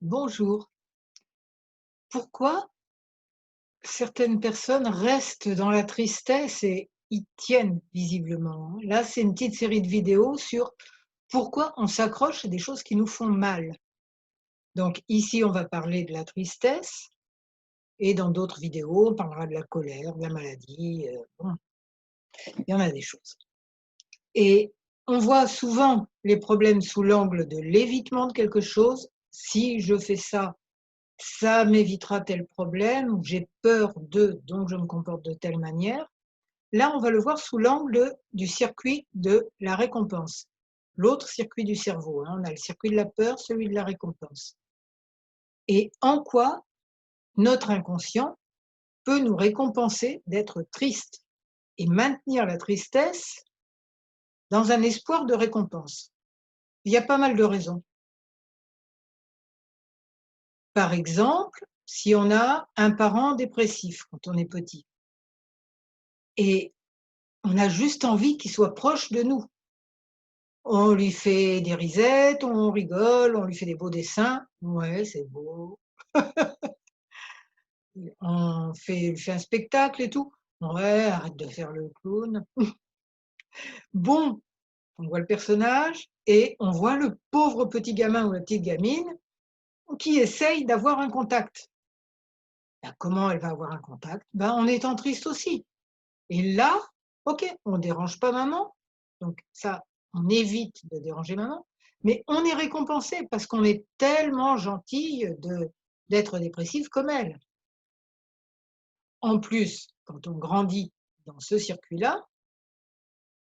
Bonjour. Pourquoi certaines personnes restent dans la tristesse et y tiennent visiblement, hein? Là, c'est une petite série de vidéos sur pourquoi on s'accroche à des choses qui nous font mal. Donc ici, on va parler de la tristesse et dans d'autres vidéos, on parlera de la colère, de la maladie, bon, il y en a des choses. Et on voit souvent les problèmes sous l'angle de l'évitement de quelque chose. Si je fais ça, ça m'évitera tel problème, ou j'ai peur de, donc je me comporte de telle manière. Là, on va le voir sous l'angle du circuit de la récompense. L'autre circuit du cerveau, hein. On a le circuit de la peur, celui de la récompense. Et en quoi notre inconscient peut nous récompenser d'être triste et maintenir la tristesse dans un espoir de récompense. Il y a pas mal de raisons. Par exemple, si on a un parent dépressif quand on est petit et on a juste envie qu'il soit proche de nous. On lui fait des risettes, on rigole, on lui fait des beaux dessins. Ouais, c'est beau. Lui fait un spectacle et tout. Ouais, arrête de faire le clown. Bon, on voit le personnage et on voit le pauvre petit gamin ou la petite gamine qui essaye d'avoir un contact. Ben, comment elle va avoir un contact? Ben, en étant triste aussi. Et là, OK, on dérange pas maman, donc ça, on évite de déranger maman, mais on est récompensé parce qu'on est tellement gentille d'être dépressive comme elle. En plus, quand on grandit dans ce circuit-là,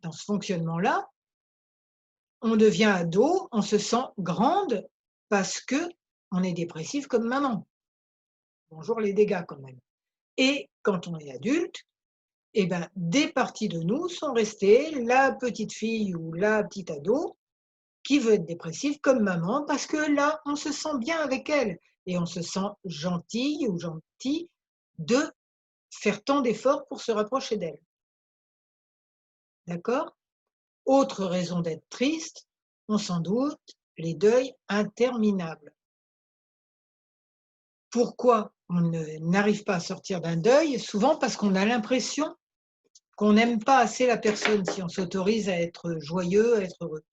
dans ce fonctionnement-là, on devient ado, on se sent grande parce que on est dépressive comme maman. Bonjour les dégâts quand même. Et quand on est adulte, eh ben, des parties de nous sont restées la petite fille ou la petite ado qui veut être dépressive comme maman parce que là, on se sent bien avec elle et on se sent gentille ou gentil de faire tant d'efforts pour se rapprocher d'elle. D'accord? Autre raison d'être triste, on s'en doute, les deuils interminables. Pourquoi n'arrive pas à sortir d'un deuil? Souvent parce qu'on a l'impression qu'on n'aime pas assez la personne si on s'autorise à être joyeux, à être heureux.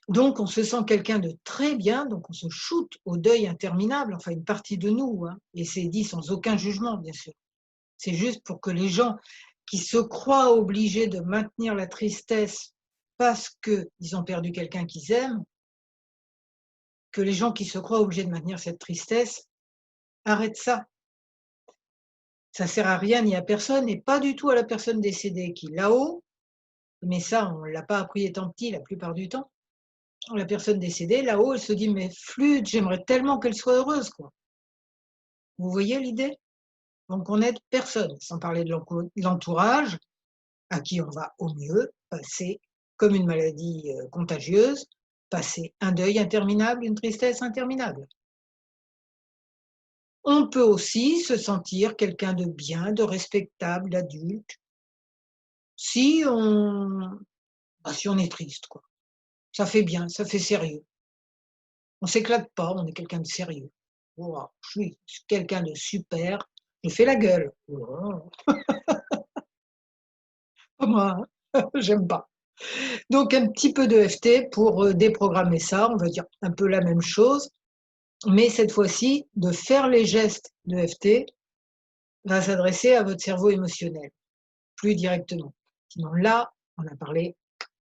Donc on se sent quelqu'un de très bien, donc on se shoot au deuil interminable, enfin une partie de nous, hein, et c'est dit sans aucun jugement, bien sûr. C'est juste pour que les gens qui se croient obligés de maintenir la tristesse parce qu'ils ont perdu quelqu'un qu'ils aiment, que les gens qui se croient obligés de maintenir cette tristesse arrêtent ça. Ça sert à rien ni à personne et pas du tout à la personne décédée qui, là-haut, mais ça, on ne l'a pas appris étant petit la plupart du temps. La personne décédée, là-haut, elle se dit: «Mais flûte, j'aimerais tellement qu'elle soit heureuse, quoi». Vous voyez l'idée? Donc on n'aide personne, sans parler de l'entourage, à qui on va au mieux passer, comme une maladie, contagieuse, passer un deuil interminable, une tristesse interminable. On peut aussi se sentir quelqu'un de bien, de respectable, d'adulte, si on si on est triste, quoi. Ça fait bien, ça fait sérieux. On s'éclate pas, on est quelqu'un de sérieux. «Waouh, je suis quelqu'un de super, je fais la gueule». Oh, pas moi, hein, j'aime pas. Donc un petit peu de FT pour, déprogrammer ça, on va dire un peu la même chose, mais cette fois-ci, de faire les gestes de FT va s'adresser à votre cerveau émotionnel, plus directement. Sinon là, on a parlé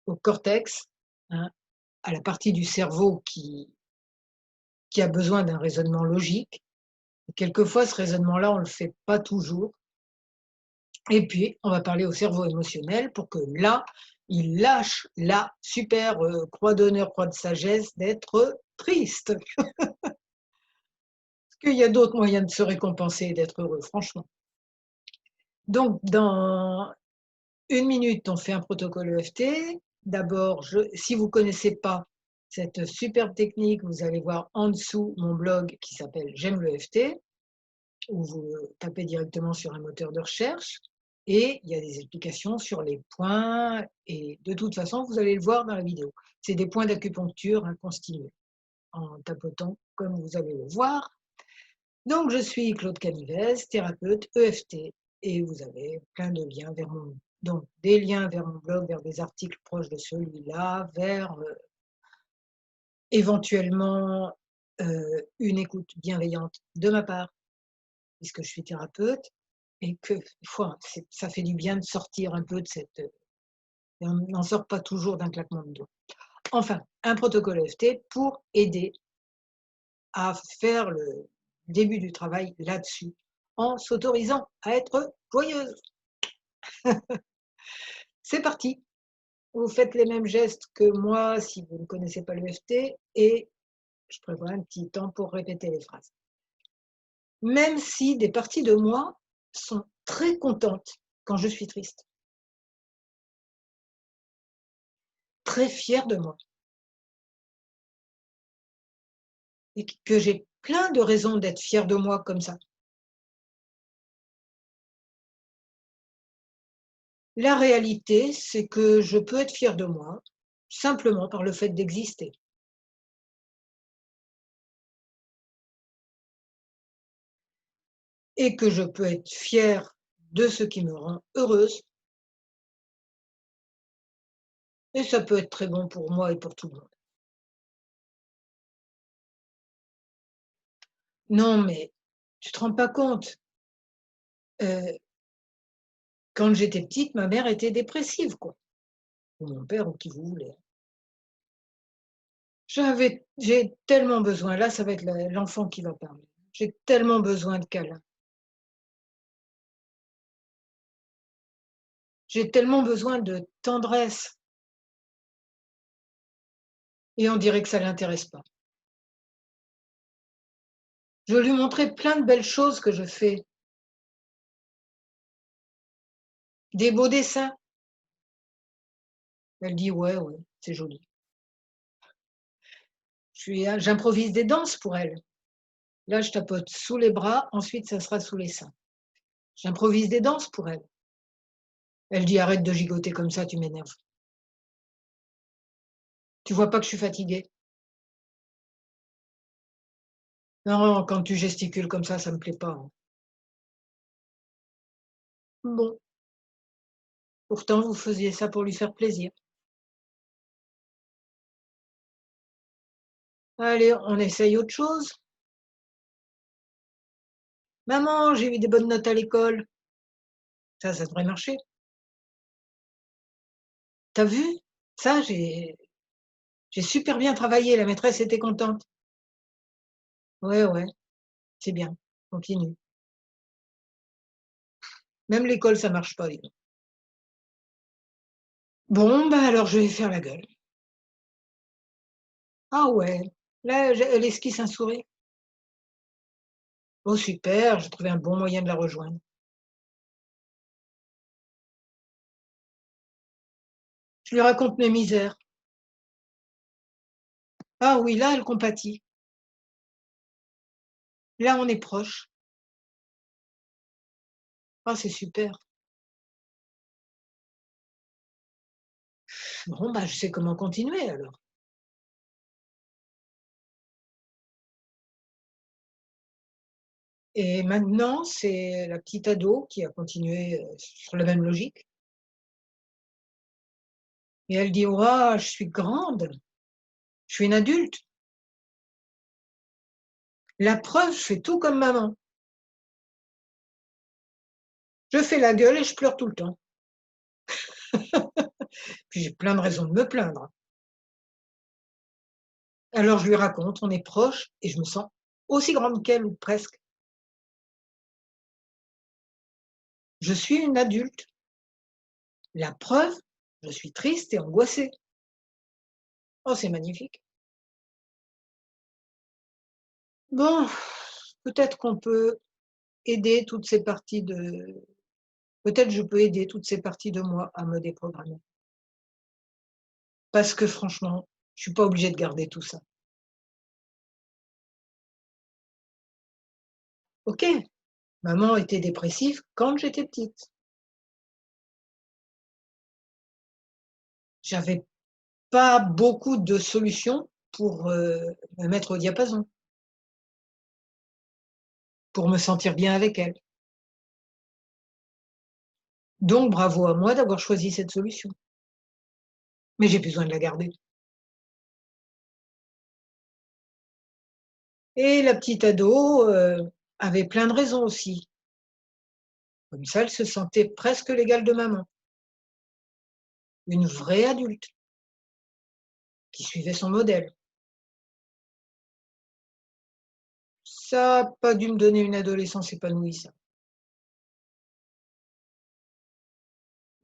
au cortex, hein, à la partie du cerveau qui a besoin d'un raisonnement logique. Quelquefois, ce raisonnement-là, on le fait pas toujours. Et puis, on va parler au cerveau émotionnel pour que là, il lâche la super, croix d'honneur, croix de sagesse d'être triste. Parce qu'il y a d'autres moyens de se récompenser et d'être heureux, franchement. Donc dans 1 minute, on fait un protocole EFT. D'abord, si vous ne connaissez pas cette superbe technique, vous allez voir en dessous mon blog qui s'appelle «J'aime le l'EFT», où vous tapez directement sur un moteur de recherche et il y a des explications sur les points et de toute façon, vous allez le voir dans la vidéo. C'est des points d'acupuncture, hein, qu'on stimule. en tapotant comme vous allez le voir. Donc je suis Claude Canivez, thérapeute EFT et vous avez plein de liens vers donc des liens vers mon blog, vers des articles proches de celui-là, vers éventuellement une écoute bienveillante de ma part, puisque je suis thérapeute et que ça fait du bien de sortir un peu de cette. On n'en sort pas toujours d'un claquement de doigts. Enfin, un protocole EFT pour aider à faire le début du travail là-dessus, en s'autorisant à être joyeuse. C'est parti. Vous faites les mêmes gestes que moi si vous ne connaissez pas l'EFT et je prévois un petit temps pour répéter les phrases. Même si des parties de moi sont très contentes quand je suis triste, très fière de moi et que j'ai plein de raisons d'être fière de moi comme ça. La réalité, c'est que je peux être fière de moi simplement par le fait d'exister. Et que je peux être fière de ce qui me rend heureuse et ça peut être très bon pour moi et pour tout le monde. Non, mais tu te rends pas compte, heu, quand j'étais petite, ma mère était dépressive, quoi, ou mon père ou qui vous voulez. J'ai tellement besoin là, ça va être l'enfant qui va parler. J'ai tellement besoin de câlins. J'ai tellement besoin de tendresse et on dirait que ça l'intéresse pas. Je lui montrais plein de belles choses que je fais, des beaux dessins. Elle dit: «Ouais, ouais, c'est joli». J'improvise des danses pour elle. Là, je tapote sous les bras, ensuite ça sera sous les seins. J'improvise des danses pour elle. Elle dit: «Arrête de gigoter comme ça, tu m'énerves. Tu vois pas que je suis fatiguée?» «Non, quand tu gesticules comme ça me plaît pas, hein». Bon, pourtant vous faisiez ça pour lui faire plaisir. Allez, on essaye autre chose? «Maman, j'ai eu des bonnes notes à l'école». Ça devrait marcher. «Tu as vu? Ça, j'ai super bien travaillé, la maîtresse était contente». «Ouais, ouais, c'est bien, continue». Même l'école, ça marche pas, dis donc. Bon, bah, alors je vais faire la gueule. Ah ouais, là, elle esquisse un sourire. Oh super, j'ai trouvé un bon moyen de la rejoindre. Je lui raconte mes misères. Ah oui, là, elle compatit. Là, on est proches. Ah, c'est super. Bon, bah, je sais comment continuer alors. Et maintenant, c'est la petite ado qui a continué sur la même logique. Et elle dit: «Waouh, je suis grande, je suis une adulte. La preuve, je fais tout comme maman. Je fais la gueule et je pleure tout le temps». Puis j'ai plein de raisons de me plaindre. Alors je lui raconte, on est proches et je me sens aussi grande qu'elle ou presque. Je suis une adulte. La preuve, je suis triste et angoissée. Oh, c'est magnifique. Bon, peut-être qu'on peut aider toutes ces parties de peut-être je peux aider toutes ces parties de moi à me déprogrammer. Parce que franchement, je suis pas obligée de garder tout ça. OK, maman était dépressive quand j'étais petite. J'avais pas beaucoup de solutions pour, me mettre au diapason, pour me sentir bien avec elle. Donc bravo à moi d'avoir choisi cette solution. Mais j'ai besoin de la garder. Et la petite ado, avait plein de raisons aussi. Comme ça, elle se sentait presque l'égale de maman, une vraie adulte qui suivait son modèle. Ça a pas dû me donner une adolescence épanouie, ça.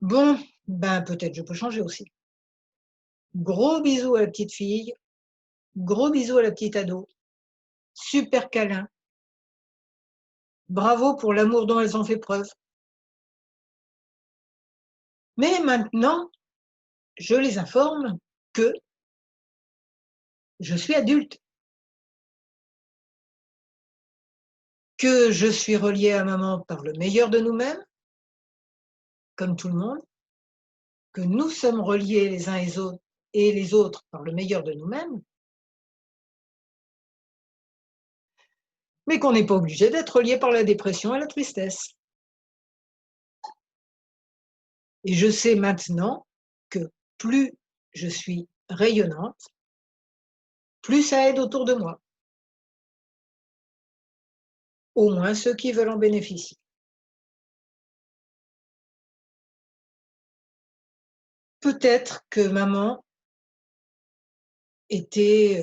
Bon, ben peut-être je peux changer aussi. Gros bisous à la petite fille, gros bisous à la petite ado, super câlin. Bravo pour l'amour dont elles ont fait preuve. Mais maintenant, je les informe que je suis adulte, que je suis reliée à maman par le meilleur de nous-mêmes, comme tout le monde, que nous sommes reliés les uns et les autres par le meilleur de nous-mêmes, mais qu'on n'est pas obligé d'être relié par la dépression et la tristesse. Et je sais maintenant que plus je suis rayonnante, plus ça aide autour de moi, au moins ceux qui veulent en bénéficient. Peut-être que maman était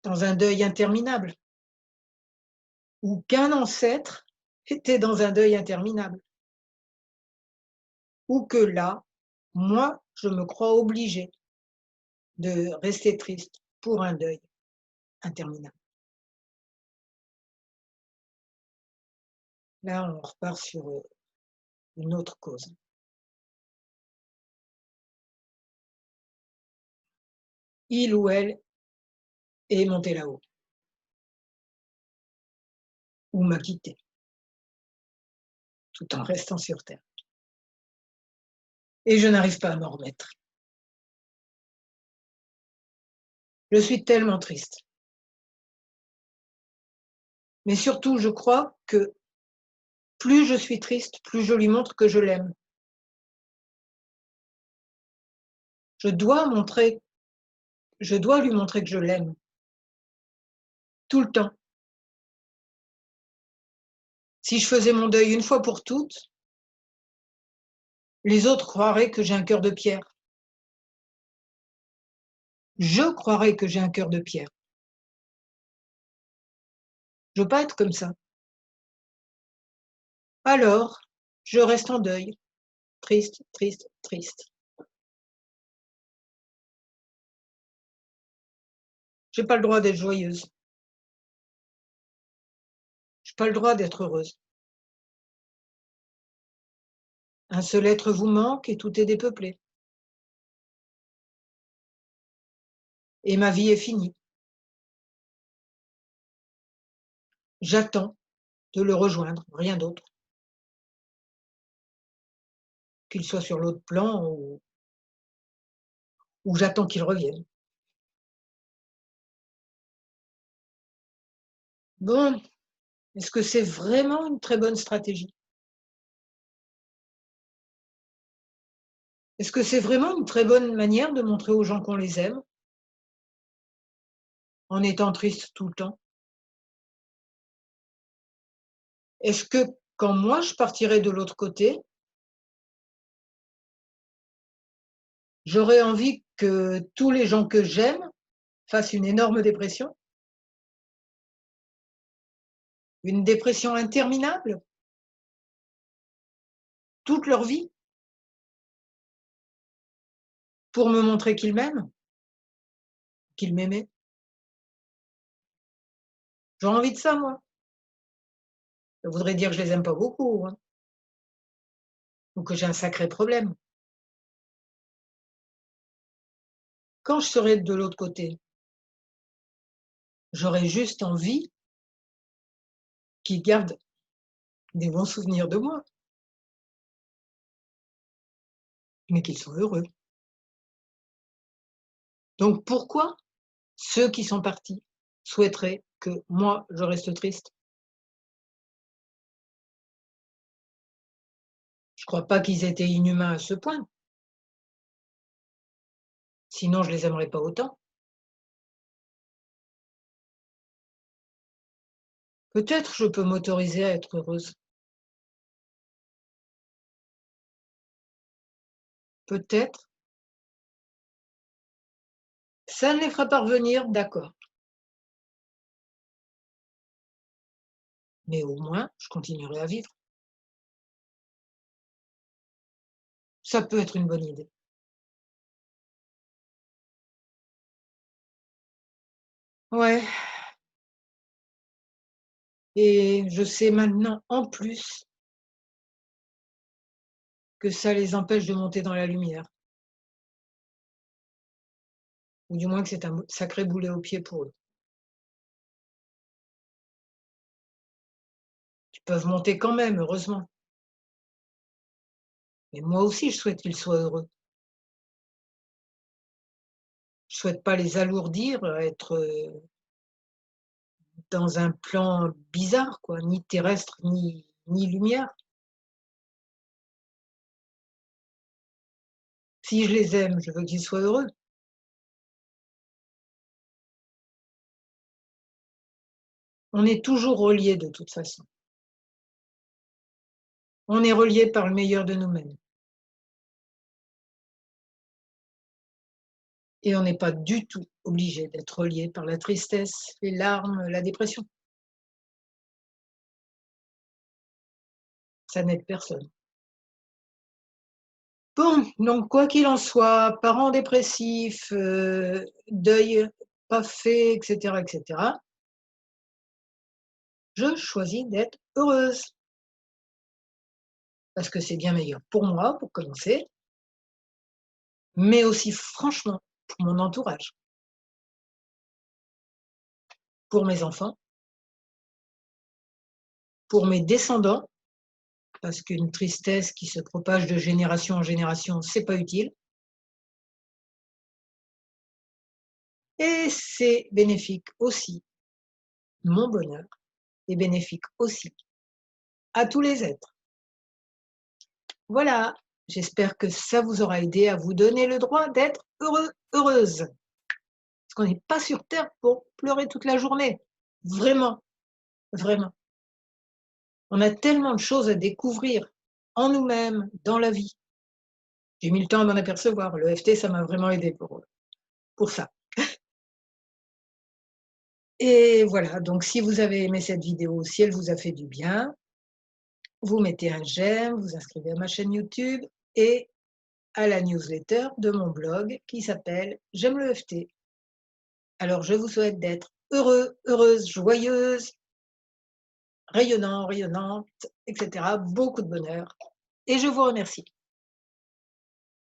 dans un deuil interminable, ou qu'un ancêtre était dans un deuil interminable, ou que là, moi, je me crois obligée de rester triste pour un deuil interminable. Là, on repart sur une autre cause. Il ou elle est monté là-haut, ou m'a quitté, tout en restant sur terre. Et je n'arrive pas à m'en remettre. Je suis tellement triste. Mais surtout, je crois que plus je suis triste, plus je lui montre que je l'aime. Je dois montrer je dois lui montrer que je l'aime, tout le temps. Si je faisais mon deuil une fois pour toutes, les autres croiraient que j'ai un cœur de pierre. Je croirais que j'ai un cœur de pierre. Je veux pas être comme ça. Alors, je reste en deuil, triste, triste, triste. J'ai pas le droit d'être joyeuse. J'ai pas le droit d'être heureuse. Un seul être vous manque et tout est dépeuplé. Et ma vie est finie. J'attends de le rejoindre, rien d'autre. Qu'il soit sur l'autre plan ou j'attends qu'il revienne. Bon, est-ce que c'est vraiment une très bonne stratégie? Est-ce que c'est vraiment une très bonne manière de montrer aux gens qu'on les aime, en étant triste tout le temps? Est-ce que quand moi je partirai de l'autre côté, j'aurais envie que tous les gens que j'aime fassent une énorme dépression? Une dépression interminable? Toute leur vie? Pour me montrer qu'ils m'aiment? Qu'ils m'aimaient? J'aurais envie de ça, moi. Ça voudrait dire que je les aime pas beaucoup, hein, ou que j'ai un sacré problème. Quand je serai de l'autre côté, j'aurais juste envie qu'ils gardent des bons souvenirs de moi, mais qu'ils soient heureux. Donc pourquoi ceux qui sont partis souhaiteraient que moi, je reste triste? Je crois pas qu'ils étaient inhumains à ce point, sinon je les aimerais pas autant. Peut-être je peux m'autoriser à être heureuse. Peut-être. Ça ne les fera pas revenir, d'accord, mais au moins je continuerai à vivre. Ça peut être une bonne idée. Ouais, et je sais maintenant en plus que ça les empêche de monter dans la lumière, ou du moins que c'est un sacré boulet au pied pour eux. Ils peuvent monter quand même, heureusement, mais moi aussi je souhaite qu'ils soient heureux. Je souhaite pas les alourdir, être, dans un plan bizarre quoi, ni terrestre, ni lumière. Si je les aime, je veux qu'ils soient heureux. On est toujours reliés de toute façon. On est reliés par le meilleur de nous-mêmes et on n'est pas du tout obligé d'être reliés par la tristesse, les larmes, la dépression. Ça n'aide personne. Bon, donc quoi qu'il en soit, parents dépressifs, deuil pas fait et cetera, je choisis d'être heureuse parce que c'est bien meilleur pour moi, pour commencer, mais aussi franchement pour mon entourage, pour mes enfants, pour mes descendants, parce qu'une tristesse qui se propage de génération en génération, c'est pas utile et c'est bénéfique aussi, mon bonheur est bénéfique aussi à tous les êtres. Voilà, j'espère que ça vous aura aidé à vous donner le droit d'être heureux, heureuse, parce qu'on n'est pas sur terre pour pleurer toute la journée. Vraiment, vraiment. On a tellement de choses à découvrir en nous-mêmes, dans la vie. J'ai mis le temps à m'en apercevoir. Le FT, ça m'a vraiment aidé pour ça. Et voilà, donc si vous avez aimé cette vidéo, si elle vous a fait du bien, vous mettez un j'aime, vous inscrivez à ma chaîne YouTube et à la newsletter de mon blog qui s'appelle J'aime le FT. Alors je vous souhaite d'être heureux, heureuse, joyeuse, rayonnant, rayonnante, etc. Beaucoup de bonheur et je vous remercie.